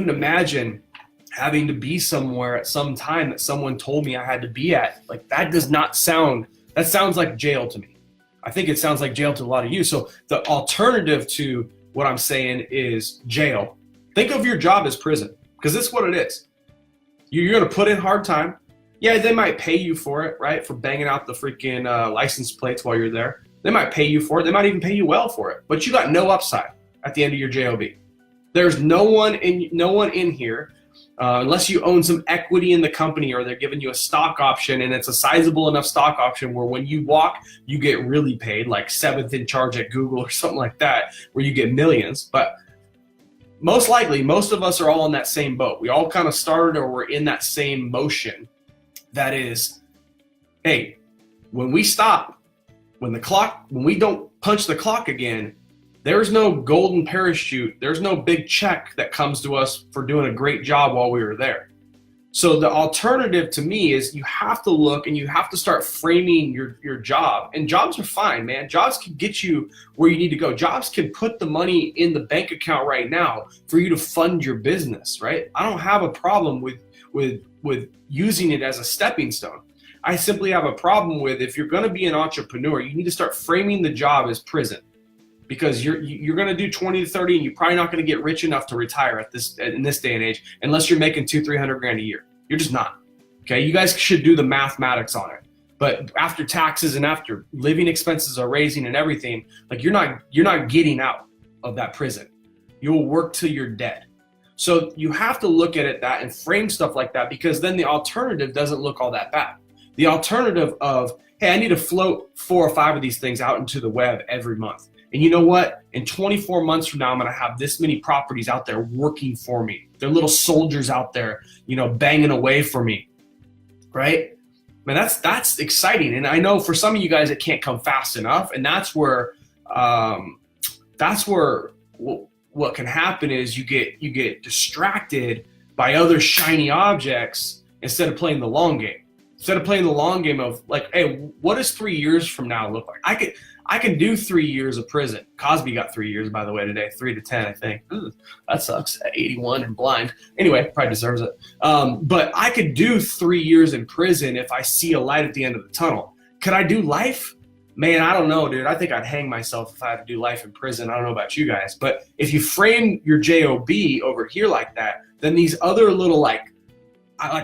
couldn't imagine having to be somewhere at some time that someone told me I had to be at. Like, that sounds like jail to me. I think it sounds like jail to a lot of you. So the alternative to what I'm saying is jail. Think of your job as prison, because that's what it is. You're going to put in hard time. Yeah, they might pay you for it, right? For banging out the freaking license plates while you're there. They might pay you for it. They might even pay you well for it. But you got no upside at the end of your J.O.B. There's no one in here, unless you own some equity in the company or they're giving you a stock option, and it's a sizable enough stock option where when you walk, you get really paid, like 7th in charge at Google or something like that, where you get millions. But most likely, most of us are all in that same boat. We all kind of started, or we're in that same motion. That is, hey, when we stop, when we don't punch the clock again, there's no golden parachute. There's no big check that comes to us for doing a great job while we were there. So the alternative to me is you have to look and you have to start framing your job. And jobs are fine, man. Jobs can get you where you need to go. Jobs can put the money in the bank account right now for you to fund your business, right? I don't have a problem with using it as a stepping stone. I simply have a problem with, if you're going to be an entrepreneur, you need to start framing the job as prison. Because you're going to do 20 to 30, and you're probably not going to get rich enough to retire in this day and age unless you're making $200,000-300 grand a year. You're just not. Okay, you guys should do the mathematics on it. But after taxes and after living expenses are raising and everything, like, you're not getting out of that prison. You'll work till you're dead. So you have to look at it that and frame stuff like that, because then the alternative doesn't look all that bad. The alternative of, hey, I need to float 4 or 5 of these things out into the web every month. And you know what? In 24 months from now, I'm going to have this many properties out there working for me. They're little soldiers out there, banging away for me, right? Man, that's exciting. And I know for some of you guys, it can't come fast enough. And that's where what can happen is you get distracted by other shiny objects instead of playing the long game. Instead of playing the long game of, like, hey, what does 3 years from now look like? I can do 3 years of prison. Cosby got 3 years, by the way, today, 3 to 10, I think. Ooh, that sucks. At 81 and blind. Anyway, probably deserves it. But I could do 3 years in prison if I see a light at the end of the tunnel. Could I do life? Man, I don't know, dude. I think I'd hang myself if I had to do life in prison. I don't know about you guys. But if you frame your J.O.B. over here like that, then these other little, like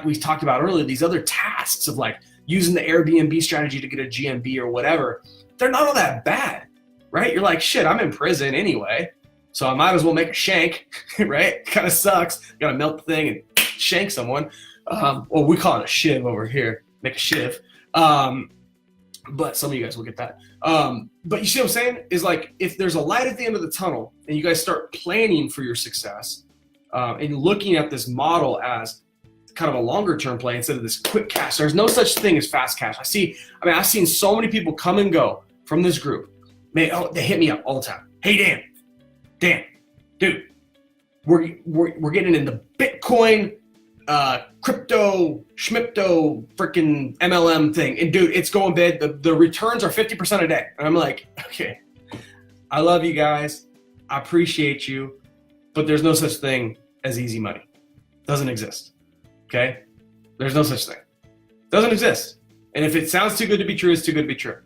we talked about earlier, these other tasks of, like, using the Airbnb strategy to get a GMB or whatever, they're not all that bad, right? You're like, shit, I'm in prison anyway, so I might as well make a shank, right? Kind of sucks. Got to melt the thing and shank someone. Well, we call it a shiv over here. Make a shiv. But some of you guys will get that. But you see what I'm saying? Is, like, if there's a light at the end of the tunnel and you guys start planning for your success and looking at this model as kind of a longer term play instead of this quick cash. There's no such thing as fast cash. I've seen so many people come and go from this group. Man, they hit me up all the time. Hey, Dan, dude, we're getting into Bitcoin, crypto, schmipto, freaking MLM thing. And dude, it's going bad. The returns are 50% a day. And I'm like, okay, I love you guys. I appreciate you, but there's no such thing as easy money. Doesn't exist. Okay? There's no such thing. Doesn't exist. And if it sounds too good to be true, it's too good to be true.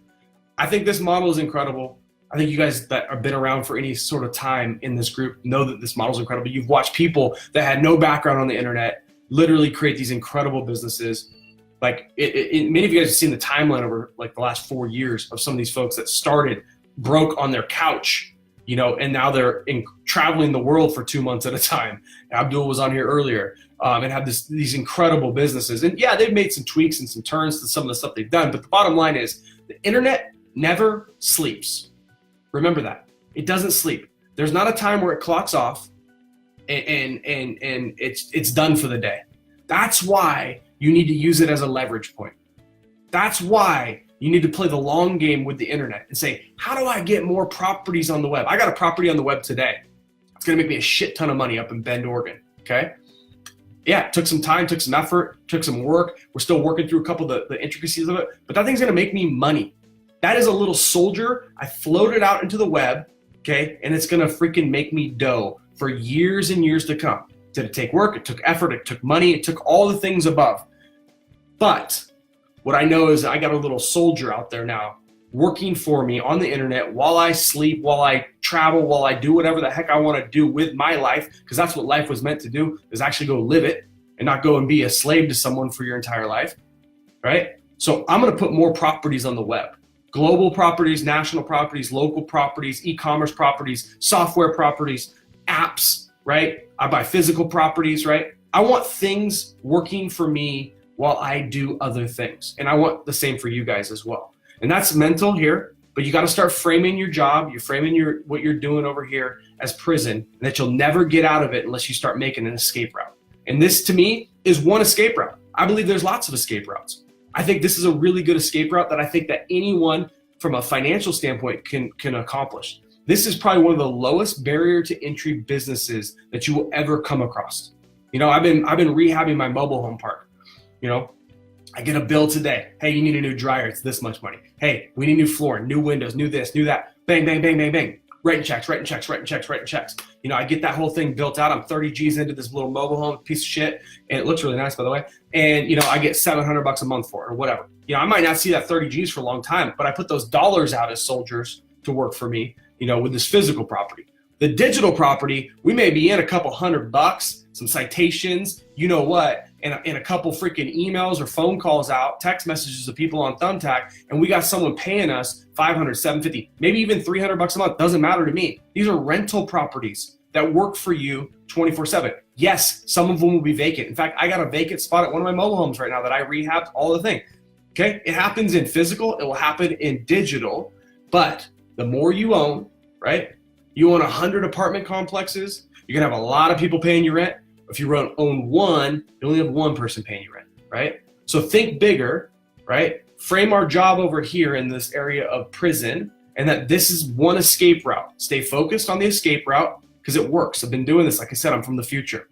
I think this model is incredible. I think you guys that have been around for any sort of time in this group know that this model is incredible. You've watched people that had no background on the internet literally create these incredible businesses. Like, many of you guys have seen the timeline over, like, the last 4 years of some of these folks that started broke on their couch, and now they're traveling the world for 2 months at a time. Abdul was on here earlier. And have these incredible businesses. And yeah, they've made some tweaks and some turns to some of the stuff they've done. But the bottom line is the internet never sleeps. Remember that. It doesn't sleep. There's not a time where it clocks off and it's done for the day. That's why you need to use it as a leverage point. That's why you need to play the long game with the internet and say, how do I get more properties on the web? I got a property on the web today. It's going to make me a shit ton of money up in Bend, Oregon. Okay? Yeah, it took some time, took some effort, took some work. We're still working through a couple of the intricacies of it, but that thing's gonna make me money. That is a little soldier. I floated out into the web, okay? And it's gonna freaking make me dough for years and years to come. Did it take work? It took effort. It took money. It took all the things above. But what I know is I got a little soldier out there now working for me on the internet while I sleep, while I travel, while I do whatever the heck I want to do with my life, because that's what life was meant to do, is actually go live it and not go and be a slave to someone for your entire life, right? So I'm going to put more properties on the web. Global properties, national properties, local properties, e-commerce properties, software properties, apps, right? I buy physical properties, right? I want things working for me while I do other things. And I want the same for you guys as well. And that's mental here, but you got to start framing your job, you're framing what you're doing over here as prison, and that you'll never get out of it unless you start making an escape route. And this, to me, is one escape route. I believe there's lots of escape routes. I think this is a really good escape route that I think that anyone from a financial standpoint can accomplish. This is probably one of the lowest barrier to entry businesses that you will ever come across. You know, I've been rehabbing my mobile home park. You know, I get a bill today. Hey, you need a new dryer. It's this much money. Hey, we need new flooring, new windows, new this, new that. Bang, bang, bang, bang, bang. Writing checks. You know, I get that whole thing built out. I'm 30 G's into this little mobile home piece of shit. And it looks really nice, by the way. And, you know, I get $700 a month for it or whatever. You know, I might not see that 30 G's for a long time, but I put those dollars out as soldiers to work for me, you know, with this physical property. The digital property, we may be in a couple $100, some citations, you know what, and a couple freaking emails or phone calls out, text messages of people on Thumbtack, and we got someone paying us $500, $750, maybe even $300 a month. Doesn't matter to me. These are rental properties that work for you 24/7. Yes, some of them will be vacant. In fact, I got a vacant spot at one of my mobile homes right now that I rehabbed, all the thing. Okay, it happens in physical, it will happen in digital, but the more you own, right? You own 100 apartment complexes, you're gonna have a lot of people paying you rent. If you own one, you only have one person paying you rent, right? So think bigger, right? Frame our job over here in this area of prison, and that this is one escape route. Stay focused on the escape route because it works. I've been doing this, like I said, I'm from the future.